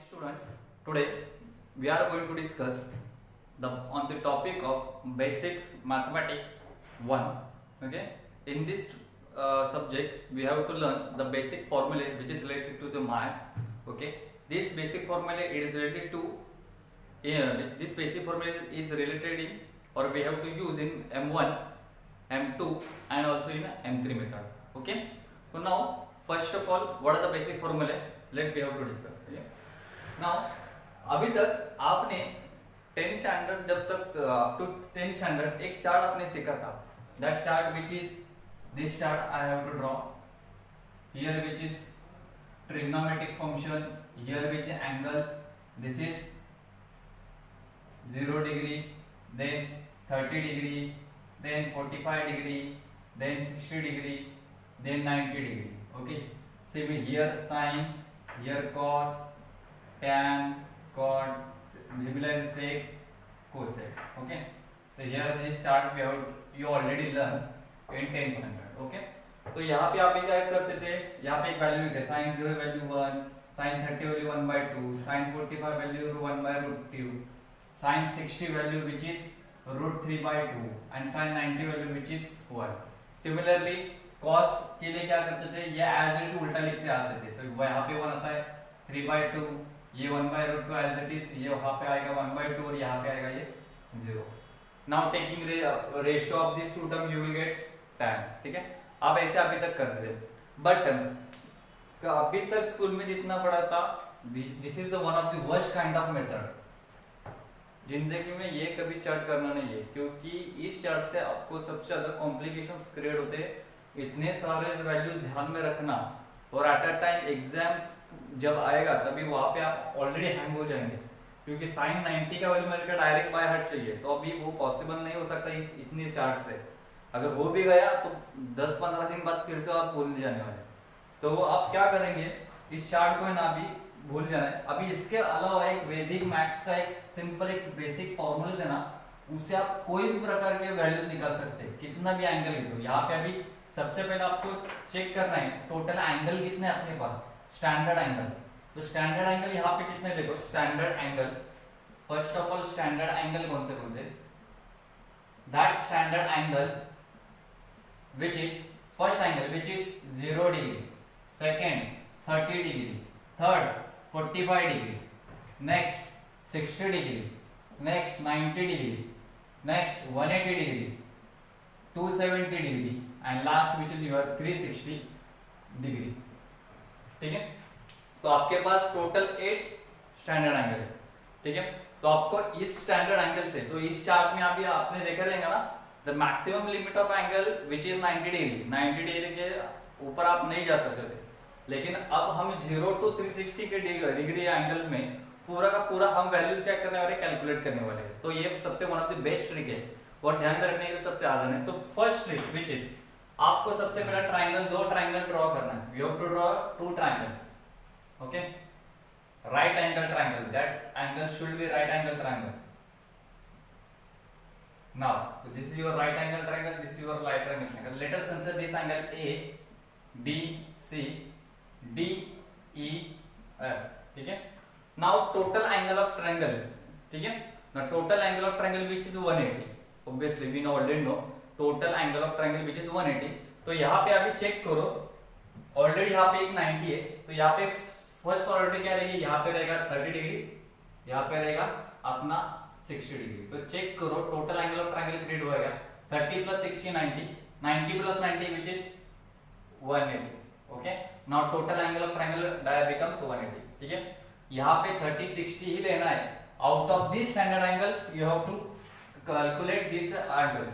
students, today we are going to discuss on the topic of basics mathematics 1. Okay, in this subject we have to learn the basic formula which is related to the maths. Okay, this basic formula is related to this basic formula is related in, or we have to use in M1, M2 and also in M3 method. Okay, so now first of all, what are the basic formula? Let we have to discuss. Okay? Now अभी तक आपने 10 standard जब तक up to 10 standard एक chart आपने सीखा था. That chart which is this chart I have to draw here which is trigonometric function, here which angle, this is 0 degree, then 30 degree, then 45 degree, then 60 degree, then 90 degree. Okay, same here sine, here cos, tan, cot, similar sec, cosec. Okay, so here this chart we have you already learned in 10 standard. Okay, तो यहाँ पे आप क्या करते थे, यहाँ पे एक वैल्यू लिखते sin 0 value 1, sin 30 value 1/2, sin 45 value 1/√2, sin 60 value which is √3/2 and sin 90 value which is 1. Similarly cos के लिए क्या करते थे, ये एज इट इज उल्टा लिखते आते थे, तो यहाँ पे 1 आता है 3/2, ये 1/√2 एज इट इज, ये वहाँ पे आएगा 1/2 और यहाँ पे आएगा ये 0. Now taking ratio of this two term you will get tan. ठीक है, आप ऐसे अभी तक करते थे, बट अभी तक स्कूल में जितना पढ़ा था, this is the one of the worst kind of method. जिंदगी में ये कभी चार्ट करना नहीं है, क्योंकि इस चार्ट से आपको सबसे ज्यादा कॉम्प्लिकेशंस क्रिएट होते हैं. इतने सारे वैल्यूज ध्यान में रखना, और एट अ टाइम एग्जाम जब आएगा तभी वहां पे आप ऑलरेडी हैंग हो जाएंगे, क्योंकि साइन 90 का वैल्यू मेरे को डायरेक्ट बाय हार्ट चाहिए, तो अभी वो पॉसिबल नहीं हो सकता इतने चार्ट से. अगर हो भी गया तो 10-15 दिन बाद फिर से आप भूल जाने वाले. तो वो आप क्या करेंगे, इस चार्ट को है ना अभी भूल जाना है. अभी इसके अलावा एक वैदिक मैथ्स का एक सिंपल एक बेसिक फॉर्मूला है ना, उससे आप कोई भी प्रकार के वैल्यूज निकाल सकते हैं, कितना भी एंगल ले लो. यहाँ पे अभी सबसे पहले आपको चेक करना है टोटल एंगल कितने हैं अपने पास, स्टैंडर्ड एंगल. तो स्टैंडर्ड एंगल यहाँ पे कितने देखो, standard angle, first of all standard angle कौन से, that standard angle which is first angle which is 0 degree, second 30 degree, third 45 degree, next 60 degree, next 90 degree, next 180 degree, 270 degree and last which is your 360 degree. ठीक है, तो आपके पास total 8 standard angle है. ठीक है, तो आपको इस स्टैंडर्ड एंगल से, तो इस चार्ट में अभी आपने देखा रहेगा ना, the maximum limit of angle which is 90 degree. 90 degree के ऊपर आप नहीं जा सकते थे, लेकिन अब हम 0 to 360 के डिग्री एंगल में पूरा का पूरा हम वैल्यूज क्या करने वाले, कैलकुलेट करने वाले हैं. तो ये सबसे one of the best trick है और ध्यान रखने के लिए सबसे आसान है. तो फर्स्ट ट्रिक विच इज, आपको सबसे पहला ट्राइंगल, 2 ट्राइंगल ड्रॉ करना है. You have to draw 2 triangles. Okay, right angle triangle, that angle should be right angle triangle. Now this is your right angle triangle, this is your right angle triangle. Let us consider this angle A, B, C, D, E, F. ठीक है, now total angle of triangle. ठीक है, now total angle of triangle which is 180. Obviously we know already know total angle of triangle which is 180. तो यहाँ पे अभी check करो, already यहाँ पे एक 90 है, तो यहाँ पे फर्स्ट प्रायोरिटी क्या रहेगी, यहाँ पे रहेगा 30 डिग्री, यहाँ पे रहेगा अपना 60 डिग्री. तो चेक करो total angle of triangle create होएगा 30 + 60 90, 90 + 90 which is 180. Okay, now total angle of triangle becomes 180. ठीक है, यहाँ पे 30 60 ही लेना है. Out of this standard angles you have to calculate this angles,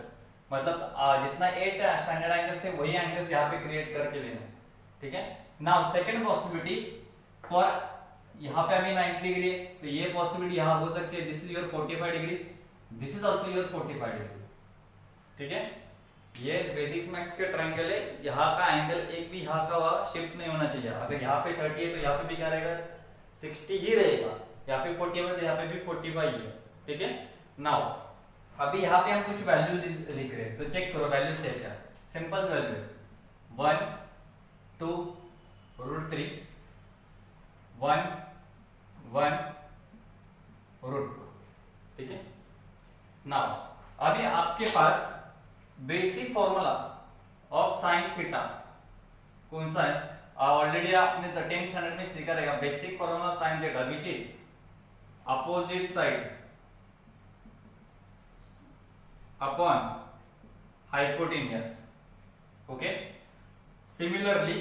मतलब जितना 8 स्टैंडर्ड एंगल्स है वही एंगल्स यहाँ पे क्रिएट करके लेना है. ठीक है, नाउ सेकंड पॉसिबिलिटी फॉर, यहाँ पे अभी 90 डिग्री है, तो ये पॉसिबिलिटी यहाँ हो सकती है, this is your 45 degree, this is also your 45 degree. ठीक है, ये वैदिक मैथ्स के ट्रायंगल है, यहाँ का एंगल एक भी यहाँ का वहाँ शिफ्ट नहीं होना चाहिए. अगर यहाँ पे 30 है तो यहाँ पे भी क्या रहेगा, 60 ही रहेगा. यहाँ पे 40 है तो यहाँ पे भी 45 ही है. ठीक है, नाउ अभी यहाँ पे हम कुछ वैल्यू लिख रहे हैं, तो चेक करो वैल्यूज क्या है. सिंपल वैल्यू 1, 2, √3, 1, 1, आपके पास basic formula of sine theta कौन सा है? ऑलरेडी आपने 10th स्टैंडर्ड में सीखा रहेगा। Basic formula of sine theta which is opposite side upon hypotenuse. Okay, similarly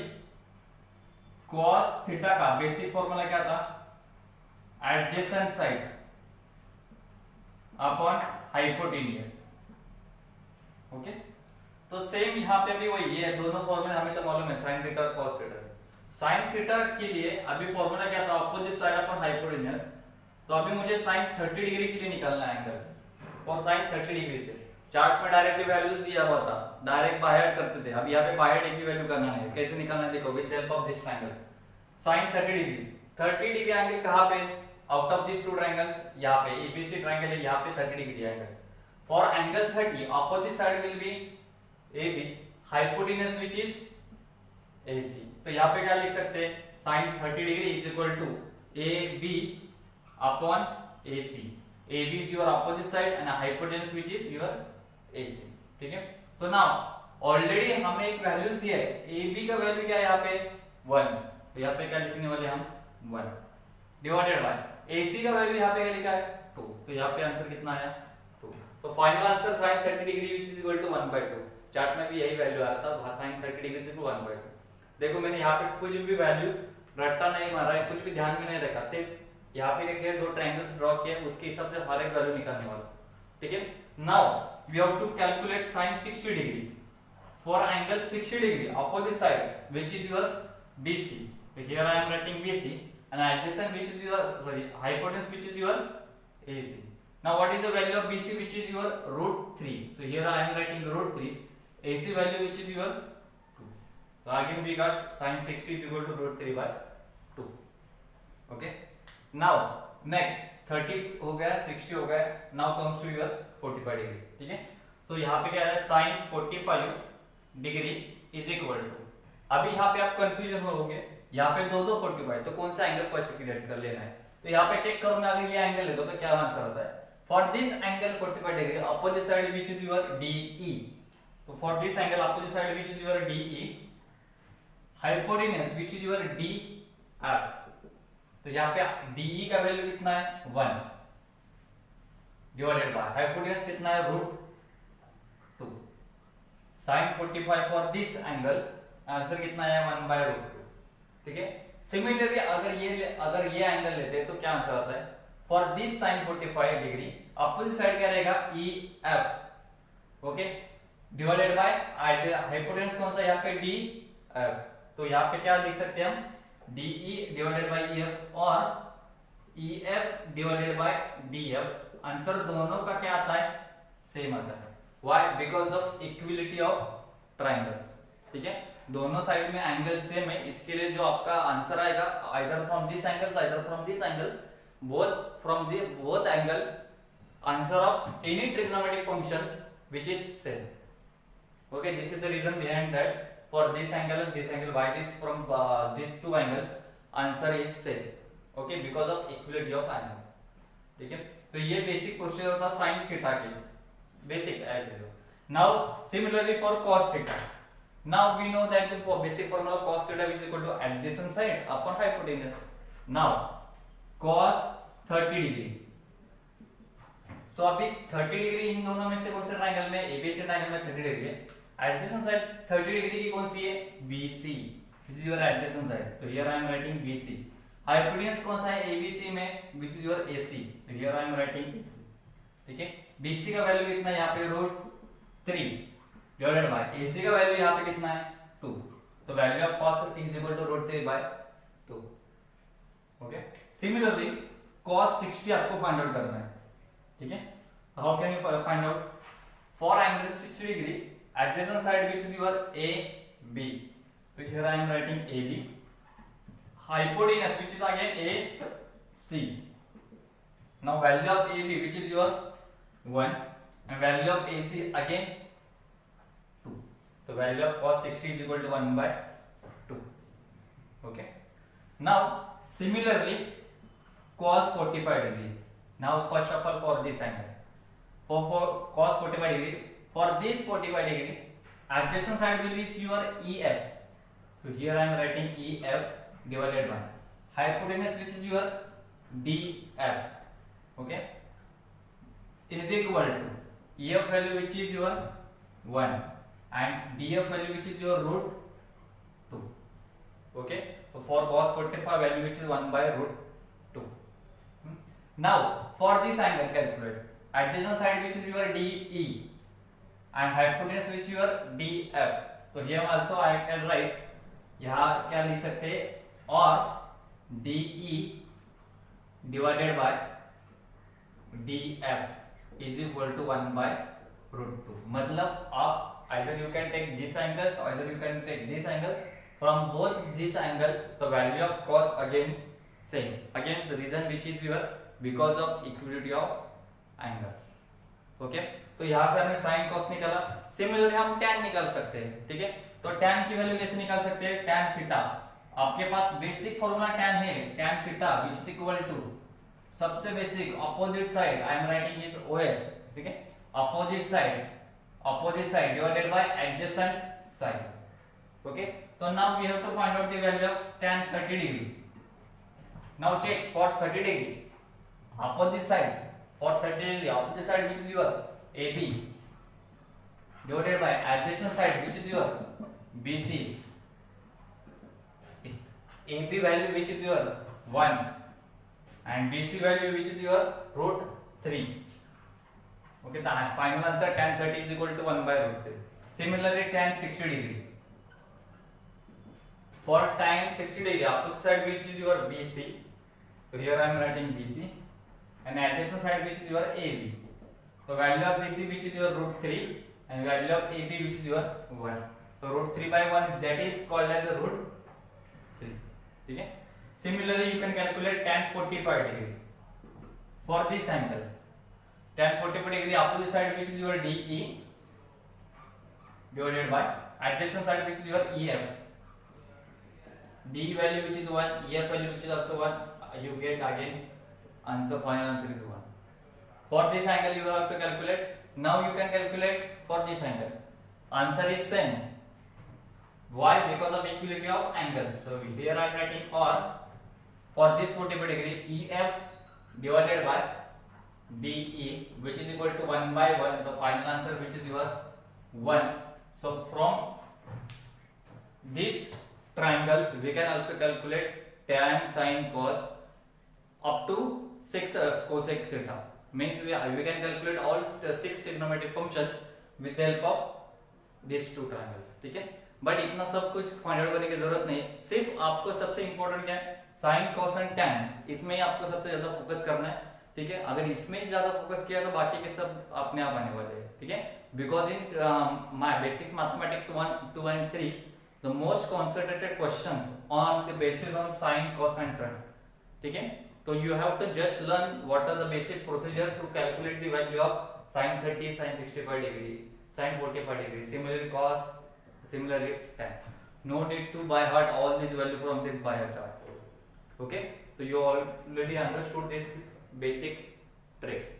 cos theta का बेसिक फॉर्मूला क्या था? Adjacent side upon hypotenuse. Okay, तो सेम यहाँ पे भी वही है, दोनों फॉर्मूला हमें तो मालूम है, साइन थीटा और cos थीटा। साइन थीटा के लिए अभी फॉर्मूला क्या था? Opposite side upon hypotenuse. तो अभी मुझे साइन 30 डिग्री के लिए निकालना है एंगल, और साइन 30 डिग्री से चार्ट में डायरेक्टली वैल्यूज दिया हुआ था, डायरेक्ट बाय हार्ट करते थे। अब यहाँ पे बाय हार्ट एक भी वैल्यू करना नहीं है। कैसे निकालना है देखो, with help of this triangle sine 30 degree. 30 degree angle कहाँ पे? Out of this two triangles, यहाँ पे एबीसी ट्रायंगल है, यहाँ पे 30 degree angle. For angle 30 opposite side will be AB, hypotenuse which is AC। तो यहाँ पे क्या लिख सकते हैं? Sine 30 degree is equal to AB upon AC। AB is your opposite side and hypotenuse which is your AC। ठीक है, तो नाउ ऑलरेडी हमें एक वैल्यू दिया है। AB का वैल्यू क्या है यहाँ पे? 1। तो यहाँ पे क्या लिखने वाले हम? 1 डिवाइडेड बाय AC का वैल्यू यहाँ पे क्या लिखा है? 2। तो यहाँ पे आंसर कितना आया? 2। तो final answer sine 30 degree which is equal to 1/2। Chart में भी यही वैल्यू आ रहा था, साइन 30 डिग्री से 1/2। देखो मैंने यहाँ पे कुछ भी वैल्यू रट्टा नहीं मारा है, कुछ भी ध्यान में नहीं रखा, सिर्फ यहाँ पे क्या दो ट्रायंगल्स ड्रॉ किए, उसके हिसाब से हर एक वैल्यू निकालने वाला। ठीक है, now we have to calculate sine 60 degree for angle 60 degree opposite side which is your BC। So here I am writing BC and adjacent which is your hypotenuse which is your AC। now what is the value of BC which is your √3। so here I am writing √3, AC value which is your 2। so again we got sin 60 is equal to √3/2। okay, now next 30 हो गया, 60 हो गया, now comes to your 45 degree. ठीक है, तो यहाँ पे क्या है? sin 45 degree is equal to, अभी यहाँ पे आप कंफ्यूजन होगे, यहाँ पे दो 45, तो कौन सा एंगल फर्स्ट क्रिएट कर लेना है? तो यहाँ पे चेक करो, मैं अगर ये एंगल ले तो क्या आंसर आता है? For this angle 45 degree opposite side which is your DE। तो for this angle opposite side which is your DE, hypotenuse which is your DF। तो यहाँ पे DE का वैल्यू कितना है? 1 डिवाइडेड बाय हाइपोटेन्यूस कितना है? √2। sin 45 for this angle answer कितना है? 1/√2। ठीक है, सिमिलरली अगर ये एंगल लेते हैं तो क्या आंसर आता है? For this sin 45 degree opposite side क्या रहेगा? EF। Okay, divided by hypotenuse कौन सा यहाँ पे? DF। तो यहाँ पे क्या लिख सकते हैं हम? DE डिवाइडेड बाय EF और EF divided by DF। Answer दोनों का क्या आता है? सेम आता है। Why? Because of equality of triangles. ठीक है, दोनों साइड में एंगल सेम है, इसके लिए जो आपका आंसर आएगा either from this angle either from this angle, both from the both angle, answer of any trigonometric functions which is same. Okay, this is the reason behind that for this angle and this angle, why this from these two angles answer is same। okay, because of equality of angles। ठीक है, तो ये basic procedure होता sin theta के, basic as you. Now similarly for cos theta, now we know that the basic formula cos theta is equal to adjacent side upon hypotenuse। now cos 30 degree, so अभी 30 degree in दोनों में से कौन से triangle में? ABC triangle में 30 degree है। Adjacent side 30 degree की कौन सी है? BC, which is your adjacent side। तो here I am writing BC। Hypotenuse कौन सा है? ABC में, which is your AC। तो here I am writing AC। ठीक है, BC का वैल्यू कितना है यहाँ पे? √3 डिवाइडेड बाय AC का वैल्यू यहाँ पे कितना है? 2। तो value of cos 30 is equal to √3/2। Okay, similarly cos 60 आपको फाइंड आउट करना है। ठीक है, how can you find out? For angle 60 degree adjacent side which is your AB। so here I am writing AB, hypotenuse which is again AC। now value of AB which is your 1 and value of AC again 2। so value of cos 60 is equal to 1/2। okay, now similarly cos 45 degree। now first of all for this angle, for cos 45 degree For this 45 degree, adjacent side will be your EF. So here I am writing EF divided by hypotenuse, which is your DF. Okay, is equal to EF value, which is your 1, and DF value, which is your root 2. Okay, so for cos 45 value, which is 1 by root 2. Now for this angle calculate adjacent side, which is your DE, and hypotenuse, which is your DF. तो here also I can write, यहाँ क्या लिख सकते हैं, और DE divided by DF is equal to 1 by root 2. मतलब आप either you can take this angles or either you can take this angle. From both these angles, the value of cos again same. Again the reason which is your because of equality of angles. Okay, तो यहाँ से हमने sin cos निकाला. Similarly हम tan निकाल सकते हैं. ठीक है, तो tan की वैल्यू कैसे निकाल सकते हैं? tan theta. आपके पास बेसिक फॉर्मूला tan है, tan theta which is equal to सबसे basic opposite side I am writing is OS. ठीक है, opposite side divided by adjacent side. Okay, तो now we have to find out the value of tan 30 degree. Now check for 30 degree opposite side, for 30 degree opposite side, which is your AB divided by adjacent side, which is your BC. AB value, which is your 1, and BC value, which is your root 3. Okay, the final answer tan 30 is equal to 1 by root 3. Similarly, tan 60 degree. For tan 60 degree opposite side, which is your BC. So here I am writing BC, and adjacent side, which is your AB. So value of BC, which is your root 3, and value of AB, which is your 1. So root 3 by 1, that is called as the root 3. ठीक है. Similarly, you can calculate tan 45 degree. For this angle, tan 45 degree opposite side, which is your DE divided by adjacent side, which is your EF. DE value, which is 1, EF value, which is also 1. You get again answer, final answer is 1. For this angle you have to calculate. Now you can calculate for this angle. Answer is same. Why? Because of equality of angles. So here I am writing for this 45 degree EF divided by DE, which is equal to 1 by 1. The final answer, which is your 1. So from these triangles we can also calculate tan, sin, cos up to 6 cosec theta. Means we can calculate all 6 trigonometric function with the help of these two triangles. ठीक है, but इतना सब कुछ find out करने की जरूरत नहीं. सिर्फ आपको सबसे इंपॉर्टेंट क्या है, साइन, कॉस एंड टैन. इसमें ही आपको सबसे ज्यादा फोकस करना है. ठीक है, अगर इसमें ज्यादा फोकस किया तो बाकी के सब अपने आप आने वाले हैं. ठीक है, because in my basic mathematics 1, 2 and 3 the most concentrated questions on the basis on sine, cos and tan. ठीक है, तो you have to just learn what are the basic procedure to calculate the value of sin 30, sin 65 degree, sin 45 degree, similarly cos, similarly tan. No need to by heart all these value from this by heart chart. Okay, so you already understood this basic trick.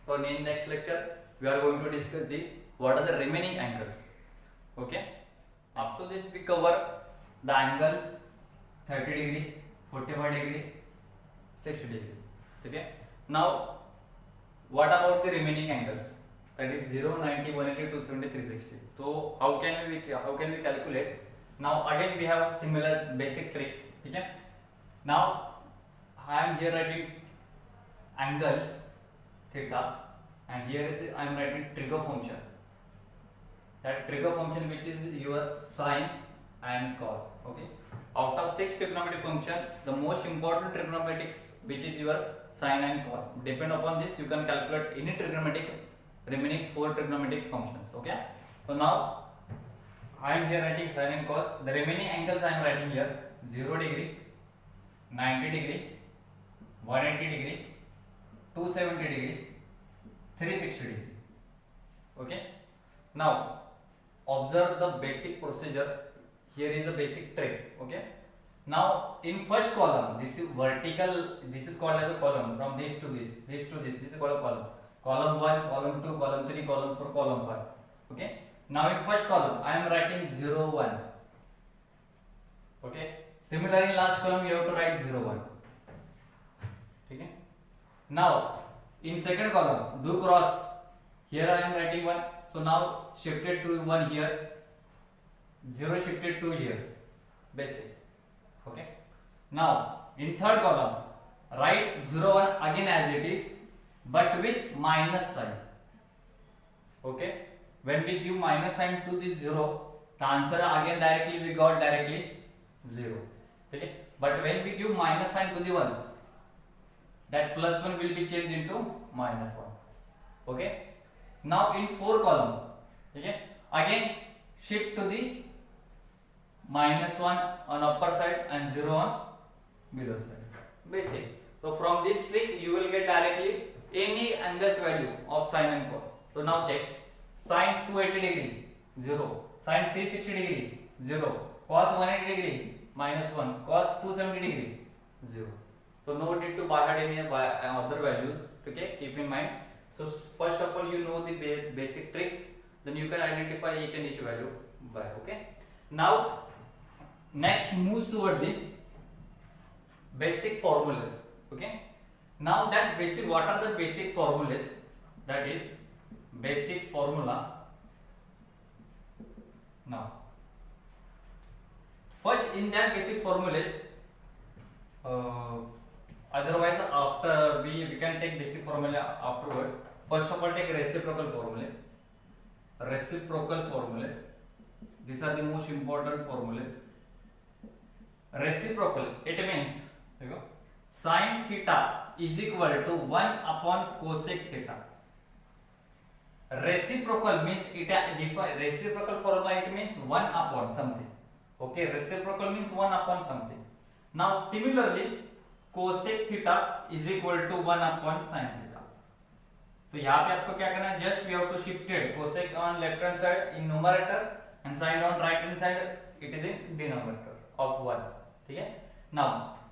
So in next lecture we are going to discuss the what are the remaining angles. Okay, up to this we cover the angles 30 degree, 45 degree, 60 degree. ठीक है, now what about the remaining angles, that is 0, 90, 180, 270, 360. So how can we calculate? Now again we have a similar basic trick. ठीक है, now I am here writing angles theta, and here is I am writing trigger function. That trigger function which is your sine and cos. Okay, out of 6 trigonometric function, the most important trigonometric which is your sine and cos. Depend upon this you can calculate any trigonometric remaining 4 trigonometric functions. Okay, so now I am here writing sine and cos. The remaining angles I am writing here 0 degree, 90 degree, 180 degree, 270 degree, 360 degree. Okay, now observe the basic procedure. Here is a basic trick. Okay, now in first column, this is vertical, this is called as a column. From this to this, this to this is called a column. Column 1, column 2, column 3, column 4, column 5. Okay, now in first column I am writing 0 1. Okay, similarly in last column you have to write 0 1. Okay, now in second column do cross. Here I am writing 1, so now shifted to 1 here, 0 shifted to here, basic. Okay, now in third column write 0 1 again as it is, but with minus sign. Okay, when we give minus sign to this 0, the answer again directly we got directly 0. Okay, but when we give minus sign to the 1, that plus 1 will be changed into minus 1. Okay, now in 4 column, okay, again shift to the minus 1 on upper side and 0 on below side, basic. So from this trick you will get directly any angles value of sine and cos. So now check, sine 280 degree 0, sine 360 degree 0, cos 180 degree minus 1, cos 270 degree 0. So no need to by heart any other values. Okay, keep in mind. So first of all you know the basic tricks, then you can identify each and each value by. Okay, now next moves toward the basic formulas. Okay, now that basic, what are the basic formulas? That is basic formula. Now first in that basic formulas, otherwise after we can take basic formula afterwards. First of all take reciprocal formula. Reciprocal formulas, these are the most important formulas. Reciprocal, it means sin theta is equal to 1 upon cosec theta. Reciprocal means it define reciprocal formula, it means 1 upon something. Okay, reciprocal means 1 upon something. Now similarly cosec theta is equal to 1 upon sin theta. तो यहाँ पे आपको क्या करना है, just we have to shifted cosec on left hand side in numerator and sin on right hand side it is in denominator of 1. ठीक है, now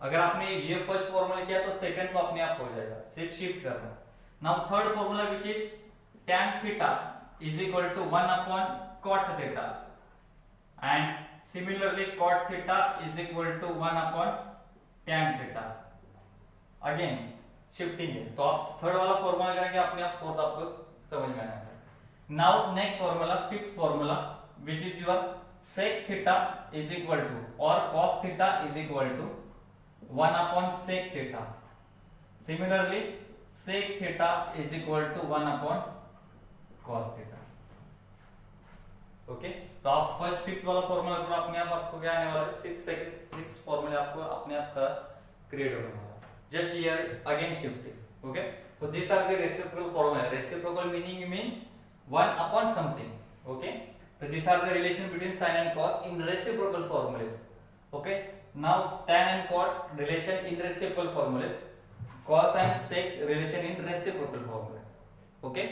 अगर आपने ये फर्स्ट फॉर्मूला किया तो सेकंड तो अपने आप हो जाएगा, सिर्फ शिफ्ट करना. Now third formula which is tan theta is equal to 1 upon cot theta and similarly cot theta is equal to 1 upon tan theta. Again shifting है, तो आप थर्ड वाला फॉर्मूला करेंगे अपने आप फोर्थ आपको समझ में आएगा. Now next formula, fifth formula which is your sec theta is equal to or cos theta is equal to 1 upon sec theta. Similarly sec theta is equal to 1 upon cos theta. Okay, तो आप first fifth वाला formula करो, अपने आप आपको क्या आने वाला है, सिक्स फॉर्मूला आपको अपने आप का क्रिएट होने वाला है. Just here again shifting. Okay, तो this are the reciprocal formula. Reciprocal meaning means 1 upon something. Okay, so these are the relation between sin and cos in reciprocal formulas. Okay, now tan and cot relation in reciprocal formulas, cos and sec relation in reciprocal formulas. Okay,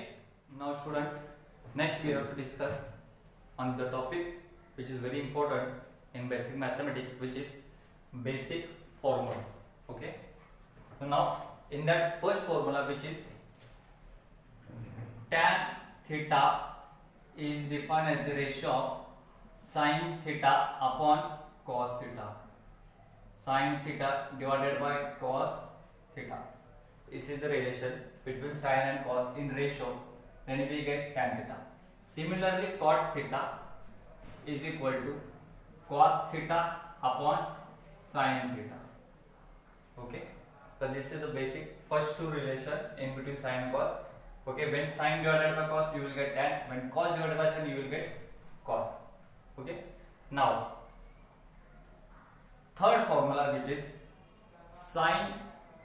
now student, next we have to discuss on the topic which is very important in basic mathematics, which is basic formulas. Okay, so now in that first formula which is tan theta is defined as the ratio of sin theta upon cos theta. Sin theta divided by cos theta. This is the relation between sin and cos in ratio. Then we get tan theta. Similarly, cot theta is equal to cos theta upon sin theta. Okay. So this is the basic first two relation in between sin and cos. Okay, when sin divided by cos you will get tan, when cos divided by sin you will get cot. Okay, now third formula which is sin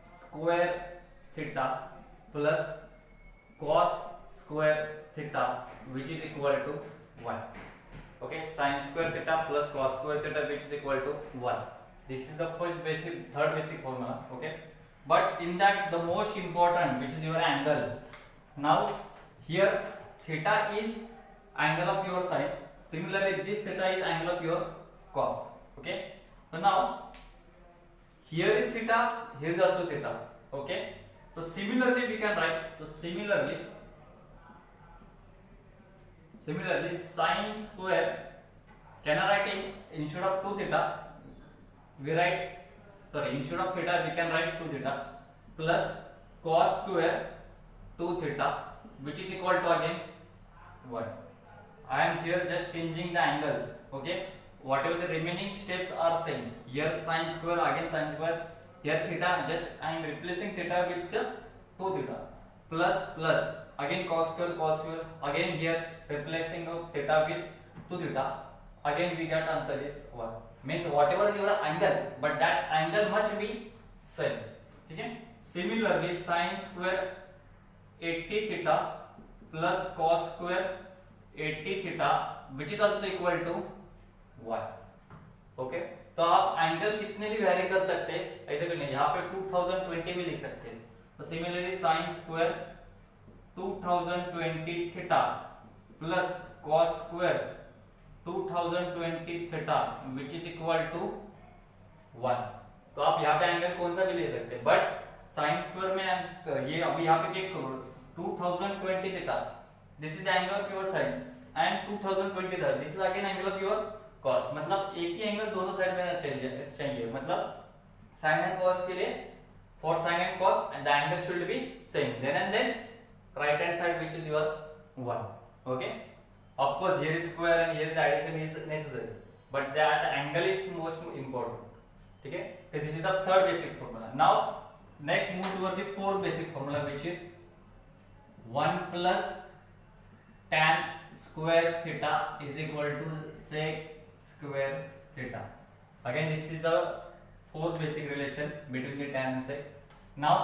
square theta plus cos square theta which is equal to 1. Okay, sin square theta plus cos square theta which is equal to 1. This is the third basic formula. Okay, but in that the most important which is your angle. Now here theta is angle of your sine, similarly this theta is angle of your cos. Okay, so now here is theta, here is also theta. Okay, so similarly we can write, so similarly Similarly, sine square, can I write in instead of 2 theta, we write, sorry, instead of theta we can write 2 theta plus cos square 2 theta, which is equal to again 1. I am here just changing the angle, okay. Whatever the remaining steps are same. Here sine square, again sine square. Here theta, just I am replacing theta with the 2 theta plus again cos square, again here replacing of theta with 2 theta. Again we get answer is 1. Means whatever your angle, but that angle must be same. Okay. Similarly, sine square 80 theta plus cos square 80 theta, which is also equal to 1. Okay, तो आप angle कितने भी vary कर सकते हैं, ऐसे करने यहाँ पे 2020 भी लिख सकते हैं. तो similarly sine square 2020 theta plus cos square 2020 theta which is equal to 1. तो आप यहाँ पे एंगल कौन सा भी ले सकते हैं, बट साइन स्क्वायर में ये अभी यहाँ पे चेक करो 2020 theta, this is the angle of your sine, and 2020 theta this is again angle of your cos. मतलब एक ही एंगल दोनों साइड में चाहिए. मतलब साइन एंड कॉस के लिए for sine and cos and the angle should be same, then and then right hand side which is your 1. Okay, of course here is square and here is addition is necessary, but that angle is most important. ठीक है, so this is the third basic formula. Now next move toward the fourth basic formula, which is 1 plus tan square theta is equal to sec square theta. Again this is the fourth basic relation between the tan and sec. Now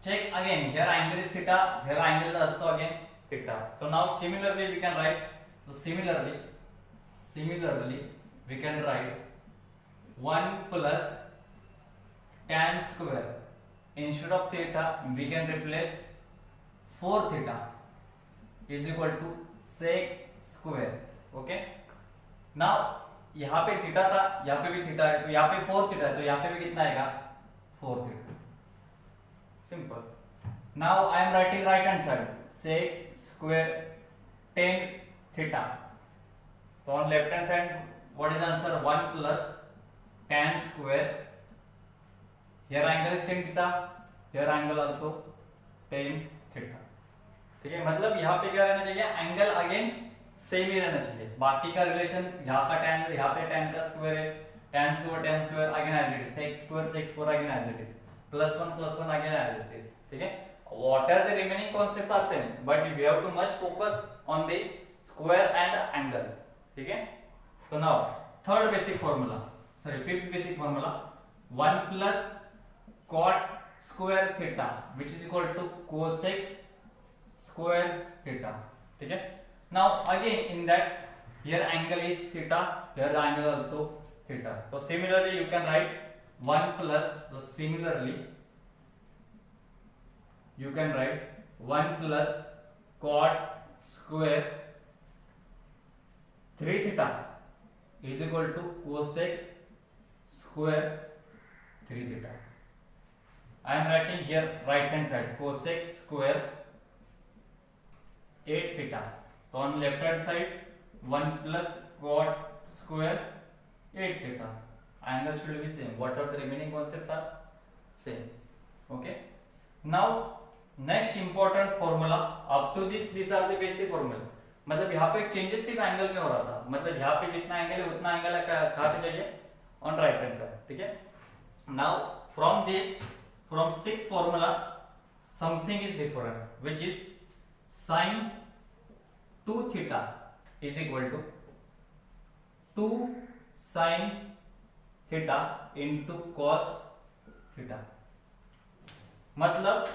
check again, here angle is theta, here angle is also again theta. So now similarly we can write, so similarly we can write 1 plus tan square, instead of theta we can replace 4 theta is equal to sec square. Okay, now यहाँ पे theta था, यहाँ पे भी theta है, तो यहाँ पे 4 थीटा है, तो यहाँ पे भी कितना आएगा 4 theta. Simple. Now I am writing right hand side sec square tan theta. तो on left hand side what is answer 1 plus tan square, here angle is tan theta, here angle also tan theta. ठीक है, मतलब यहाँ पे क्या रहना चाहिए, angle again same ही रहना चाहिए. बाकी का रिलेशन यहाँ का tan, यहाँ पे tan का स्क्वायर है, tan square again as it is, sec square again as it is, +1 again as it is. ठीक है, what are the remaining concepts are same, but we have to much focus on the square and angle. ठीक है, so now third basic formula, sorry fifth basic formula, 1 plus cot square theta which is equal to cosec square theta. ठीक है, now again in that here angle is theta, here the angle also theta. So similarly you can write 1 plus, so similarly you can write 1 plus cot square 3 theta is equal to cosec square 3 theta. I am writing here right hand side cosec square 8 theta. So on left hand side 1 plus cot square 8 theta. Angle should be same. What are the remaining concepts are same. Okay. Now next important formula. Up to this, these are the basic formula. मतलब यहाँ पे changes सिर्फ angle में हो रहा था. मतलब यहाँ पे जितना एंगल है उतना एंगल कहाँ पे चाहिए, ऑन राइट हैंड साइड. ठीक है. Now from this, from sixth formula, something is different, which is sin 2 theta is equal to 2 sin theta into cos theta. मतलब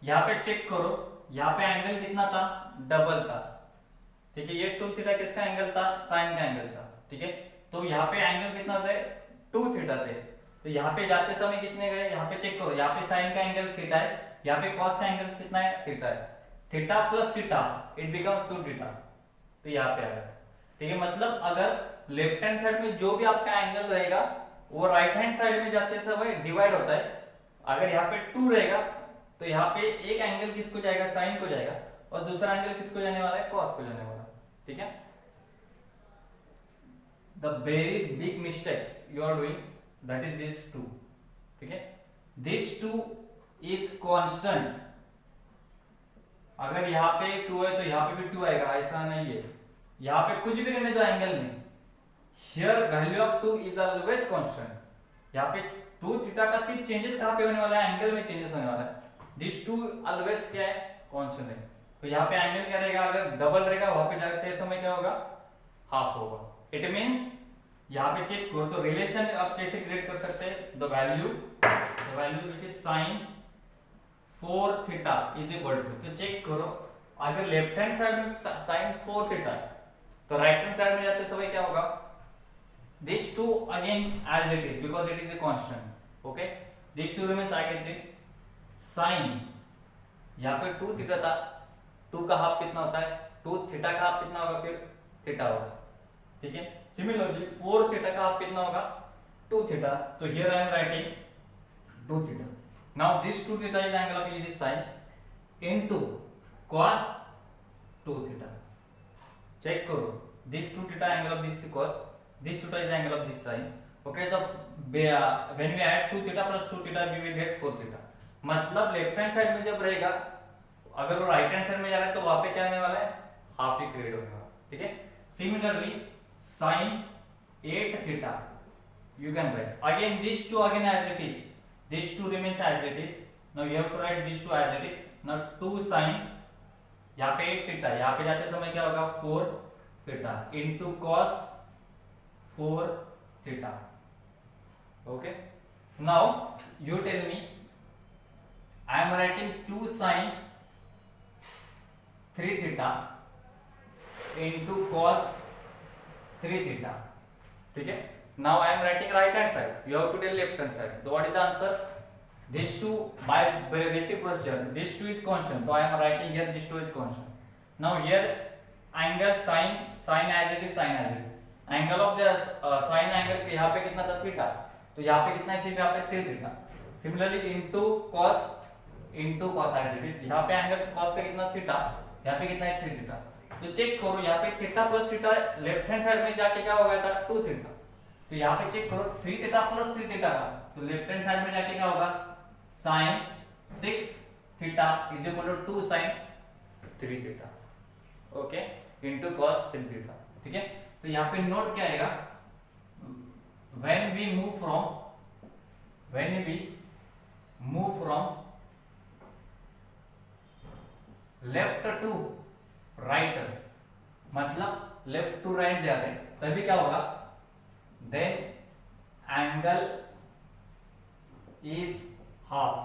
यहाँ पे चेक करो, यहाँ पे एंगल कितना था, डबल था. ठीक है, ये 2 थीटा किसका एंगल था, साइन का एंगल था. ठीक है, तो यहाँ पे एंगल कितना थे, 2 थीटा थे. तो यहाँ पे जाते समय कितने गए, यहाँ पे चेक करो, यहाँ पे साइन का एंगल थीटा है, यहाँ पे कॉस का एंगल कितना है, थीटा है. Theta plus theta it becomes 2 theta. तो यहाँ पे आएगा. ठीक है, मतलब अगर लेफ्ट हैंड साइड में जो भी आपका एंगल रहेगा वो राइट हैंड साइड में जाते समय डिवाइड होता है. अगर यहाँ पे 2 रहेगा तो यहाँ पे एक एंगल किसको जाएगा, साइन को जाएगा, और दूसरा एंगल किसको जाने वाला है, कॉस को जाने वाला. ठीक है, the very big mistakes you are doing, that is this 2, ठीक है। दिस 2 इज कांस्टेंट, अगर यहाँ पे 2 है तो यहाँ पे भी 2 आएगा, ऐसा नहीं है। यहाँ पे कुछ भी रहने दो एंगल में, here value of 2 is always constant. यहाँ पे 2 थीटा का सिर्फ चेंजेस कहाँ पे होने वाला है, एंगल में चेंजेस होने वाला है। दिस 2 ऑलवेज क्या है, कांस्टेंट है। तो यहाँ पे एंगल क्या रहेगा, अगर डबल रहेगा वहां पे जाते समय क्या होगा, हाफ होगा। इट मींस यहाँ पे चेक करो तो रिलेशन आप कैसे क्रिएट कर सकते हैं, the value which is sin 4 theta is equal to, तो चेक करो अगर लेफ्ट हैंड साइड में sin 4 थीटा तो राइट हैंड साइड में जाते समय क्या होगा, this 2 again as it is because it is a constant, okay, this 2 remains, I can say sin, यहाँ पे 2 थीटा था, 2 का हाफ कितना होता है, 2 थीटा का हाफ कितना होगा, फिर थीटा होगा, ठीक है। सिमिलरली 4 थीटा का हाफ कितना होगा, 2 थीटा, तो here I am writing 2 theta. Now this 2 theta is angle of this sine into cos 2 theta, check करो this 2 theta angle of this cos, this theta is angle of this sine, okay, so when we add 2 theta plus 2 theta we will get 4 theta, मतलब left hand side में जब रहेगा, अगर वो right hand side में जा रहा है तो वहां पे क्या आने वाला है, हाफ ही क्रिएट होने वाला, ठीक है। Similarly sin 8 theta you can write again this 2 again as it is, this 2 remains as it is, now you have to write this 2 as it is, now 2 sin, यहाँ पे 8 theta, यहाँ पे जाते समय क्या होगा 4 theta into cos 4 theta, okay, now you tell me I am writing 2 sin 3 theta into cos 3 theta, ठीक है। now I am writing right hand side, you have to tell left hand side, so what is the answer, this 2 by basic procedure, this 2 is constant, so I am writing here this 2 is constant, now here angle sin as it is, sin as it is, angle of the sign angle यहाँ पे कितना था, theta, तो यहाँ पे कितना है, सिर्फ यहाँ पे 3 theta. Similarly into cos as it is, यहाँ पे एंगल कॉस का कितना, थीटा, यहाँ पे कितना है 3 थीटा, तो चेक करो यहाँ पे theta plus theta left hand side में जाके क्या हो गया था, 2 थीटा, तो यहाँ पे चेक करो 3 थीटा प्लस 3 थीटा का, तो लेफ्ट हैंड साइड में जाके क्या होगा, sine 6 theta is equal to 2 sine 3 theta, okay, into cos 3 theta, ठीक है। तो यहाँ पे नोट क्या आएगा, when we move from left to right, मतलब लेफ्ट टू राइट जा रहे हैं तभी क्या होगा, then angle is half,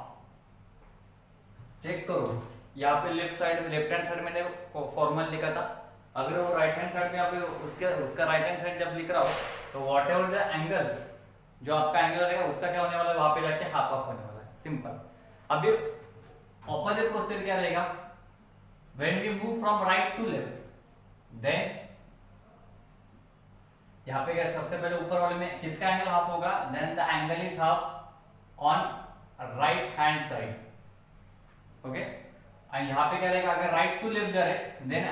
check करो यहाँ पे लेफ्ट हैंड साइड मैंने फॉर्मल लिखा था, अगर वो राइट हैंड साइड में आप उसका राइट हैंड साइड जब लिख रहा हो तो वॉट एवर द एंगल, जो आपका एंगल रहेगा उसका क्या होने वाला है, वहां पे जाके हाफ ऑफ होने वाला है, सिंपल। अभी ऑपोजिट प्रोसीजर क्या रहेगा, when we move from right to left, then यहाँ पे क्या, सबसे पहले ऊपर वाले में किसका एंगल हाफ होगा, then the angle is half on right hand side, okay. और यहाँ पे क्या रहेगा, अगर राइट टू लेफ्ट जा रहे then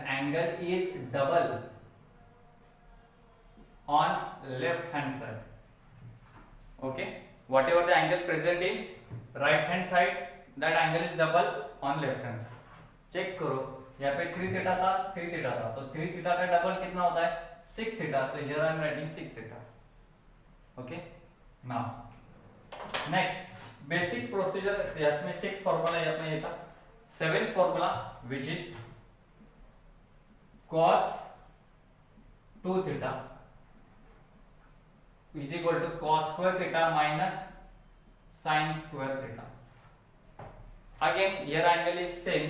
angle is double on left hand side, okay, whatever the angle present in right hand side that angle is double on left hand side. Check करो यहाँ पे 3 थीटा था, 3 theta था, तो 3 theta का double कितना होता है, 6 थीटा, तो here I am writing 6 theta, okay. Now next basic procedure, इसमें 6 फॉर्मूला अपना ये था, 7th formula which is cos 2 theta is equal to cos square theta minus sin square theta. Again here angle is same,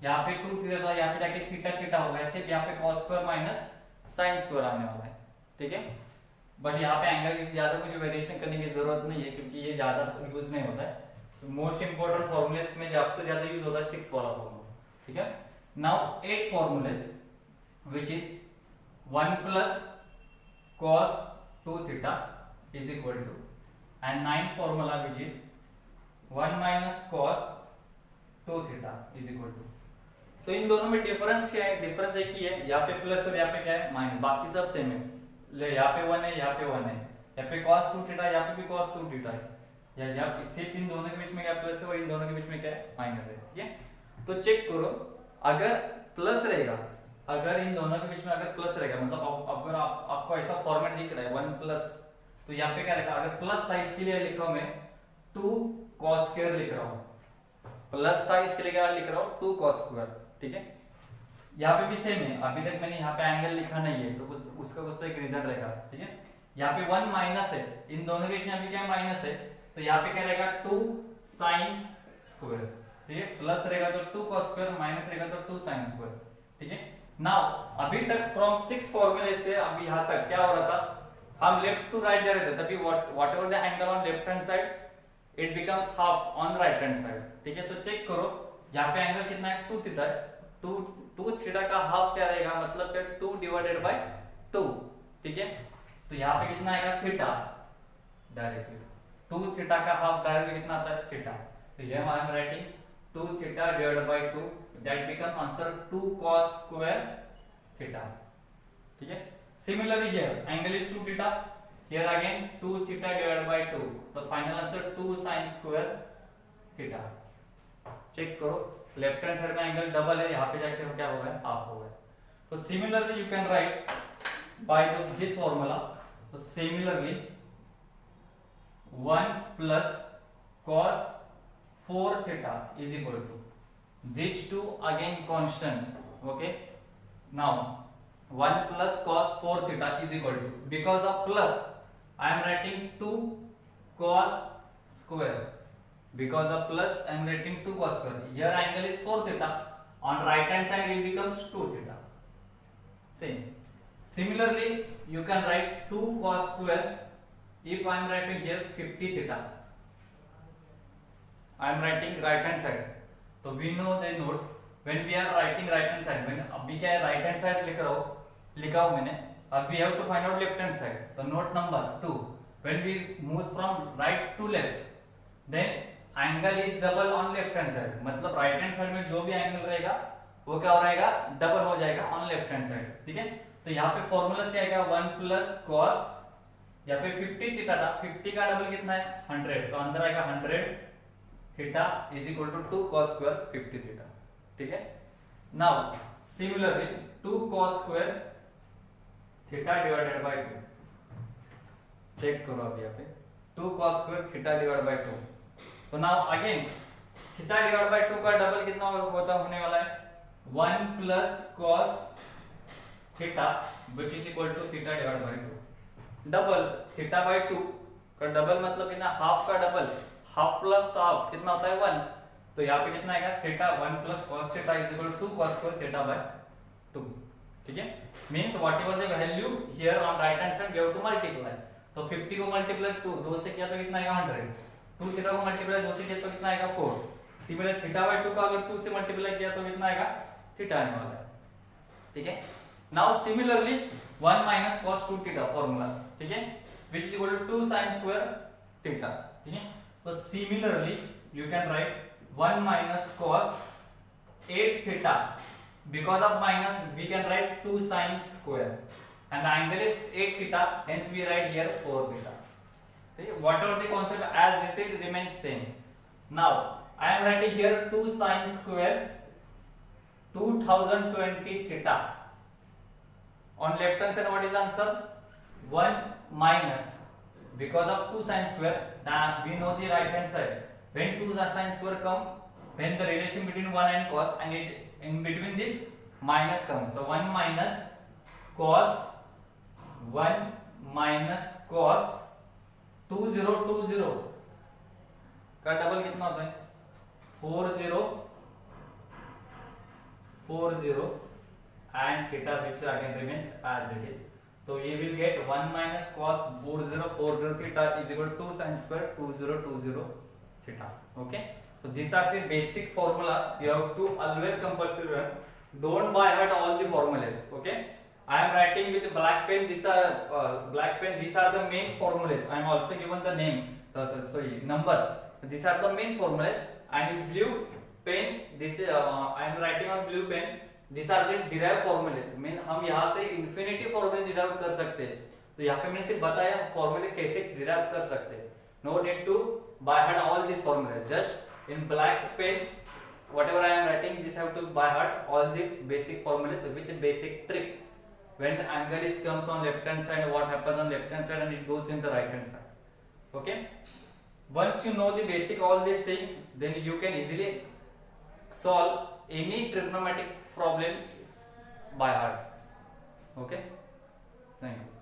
यहाँ पे 2 theta था, यहाँ पे जाके थीटा थीटा होगा, ऐसे यहाँ पे cos square minus sin square आने वाला है, ठीक है। बट यहाँ पे एंगल की ज्यादा मुझे वेरिएशन करने की जरूरत नहीं है क्योंकि ये ज्यादा यूज नहीं होता है। मोस्ट इंपोर्टेंट फॉर्मूलेस में सबसे ज्यादा यूज होता है 6 वाला फॉर्मूला, ठीक है। Now 8 formulas which is 1 plus cos 2 theta is equal to, and 9 formula which is 1 minus cos 2 theta is equal to, तो इन दोनों में डिफरेंस क्या है? डिफरेंस एक ही है, यहाँ पे प्लस और यहाँ पे क्या है माइनस, बाकी सब सेम है। ले यहाँ पे 1 है, यहाँ पे 1 है, यहाँ पे cos 2 थीटा, यहाँ पे भी cos 2 थीटा है, या यहाँ सिर्फ इन दोनों के बीच में क्या प्लस है और इन दोनों के बीच में क्या है माइनस है। ठीक है, तो चेक करो, अगर प्लस रहेगा, अगर इन दोनों के बीच में अगर प्लस रहेगा, मतलब अगर आपको ऐसा फॉर्मेट दिख रहा है 1 प्लस, तो यहाँ पे क्या रहेगा? अगर प्लस था इसके लिए लिख रहा हूं मैं 2 cos स्क्वायर लिख रहा हूं, प्लस था इसके लिए क्या लिख रहा हूं 2 cos स्क्वायर। ठीक है, यहाँ पे भी सेम है, अभी तक मैंने यहाँ पे एंगल लिखा नहीं है, तो उसका कुछ तो एक रीजन रहेगा। ठीक है, यहाँ पे 1 माइनस है, इन दोनों के बीच में अभी क्या माइनस है, तो यहाँ पे क्या रहेगा 2 sin स्क्वायर। ठीक है, प्लस रहेगा तो 2 cos स्क्वायर, माइनस रहेगा तो 2 sin स्क्वायर। ठीक है, नाउ अभी तक फ्रॉम 6 फॉर्मूले से अभी यहाँ तक क्या हो रहा था, हम लेफ्ट टू राइट जा रहे थे, तभी what ever the angle on left hand side it becomes half on right hand side. ठीक है, तो चेक करो, यहाँ पे एंगल कितना है 2 थीटा है, 2 थीटा का हाफ क्या रहेगा, मतलब क्या 2 डिवाइडेड बाय 2। ठीक है, तो यहाँ पे कितना आएगा थीटा, डायरेक्टली 2 थीटा का हाफ डायरेक्टली कितना आता है थीटा, तो ये आई am writing 2 theta divided by 2, that becomes answer 2 cos square theta. ठीक है, similarly here angle is 2 theta, here again 2 theta divided by 2, तो फाइनल आंसर 2 sin स्क्वायर थीटा। चेक करो, लेफ्ट हैंड साइड में एंगल डबल है, यहाँ पे जाके क्या हो गया हाफ हो गया। तो similarly you can write by this formula, तो similarly 1 plus cos 4 theta is equal to these two again constant. Okay, now 1 plus cos 4 theta is equal to, because of plus I am writing 2 cos square, because of plus I am writing 2 cos square, here angle is 4 theta, on right hand side it becomes 2 theta. Same, similarly you can write 2 cos square, if I am writing here 50 theta, I am writing right hand side, तो we know the note when we are writing right hand side, when अभी क्या है right hand side लिखा हूँ मैंने, अब we have to find out left hand side, तो note number 2, when we move from right to left then angle is double on left hand side, मतलब right hand side में जो भी angle रहेगा वो क्या हो रहेगा डबल हो जाएगा on left hand side। ठीक है, तो यहाँ पे फॉर्मूला क्या आएगा 1 plus cos, यहाँ पे 50 थीटा था, 50 का डबल कितना है 100, तो अंदर आएगा 100 theta is equal to 2 cos square 50 theta. ठीक है, now similarly 2 cos square theta divided by 2, check करो अब यहाँ पे 2 cos square theta divided by 2, तो now again theta divided by 2 का डबल कितना होने वाला है 1 plus cos theta which is equal to theta divided by 2, double theta by 2 का डबल मतलब कितना हाफ का डबल, हाफ प्लस हाफ कितना होता है 1, तो यहाँ पे कितना आएगा theta 1 plus cos theta is equal to 2 cos square theta by 2। ठीक है, means whatever the value here on right hand side we have to multiply, तो 50 को मल्टीप्लाई 2 से किया तो कितना आएगा 100, 2 थीटा को मल्टीप्लाई 2 से किया तो कितना आएगा 4, सिमिलर थीटा बाय 2 का अगर 2 से मल्टीप्लाई किया तो कितना आएगा थीटा आने वाला है। ठीक है, now similarly 1 minus cos 2 theta formulas, ठीक है, which is equal to 2 sin square theta। ठीक है, तो similarly you can right 1 minus cos 8 theta, because of minus we can write 2 sin square and the angle is 8 theta, hence we write here 4 theta। ठीक है, whatever the concept as this it remains same। now I am writing here 2 sin square 2020 theta, on left hand side what is the answer 1 minus, because of 2 sin square now we know the right hand side, when 2 sin square come, when the relation between 1 and cos and it in between this minus comes, so 1 minus cos 2020 का double कितना होता है 40 and theta which again remains as it is, so we will get 1 minus cos 40 theta is equal to 2 sin square 2020 theta। okay, so these are the basic formulas you have to always compulsory learn, don't by heart all the formulas। okay, I am writing with black pen, these are black pen, these are the main formulas, I am also given the name, sorry numbers, these are the main formulas, and in blue pen, this I am writing on blue pen. These are the derived formulas. Mean हम यहाँ से infinity फॉर्मूले derive कर सकते हैं. तो यहाँ पे मैंने सिर्फ बताया फॉर्मूले कैसे डिराइव कर सकते हैं. No need to by heart all these formulas. Just in black pen, whatever I am writing, this have to by heart all the basic formulas with the basic trick. When angle is comes on left hand side, what happens on left hand side and it goes in the right hand side. Okay. Once you know the basic all these things, then you can easily solve any trigonometric problem by heart. Okay. Thank you.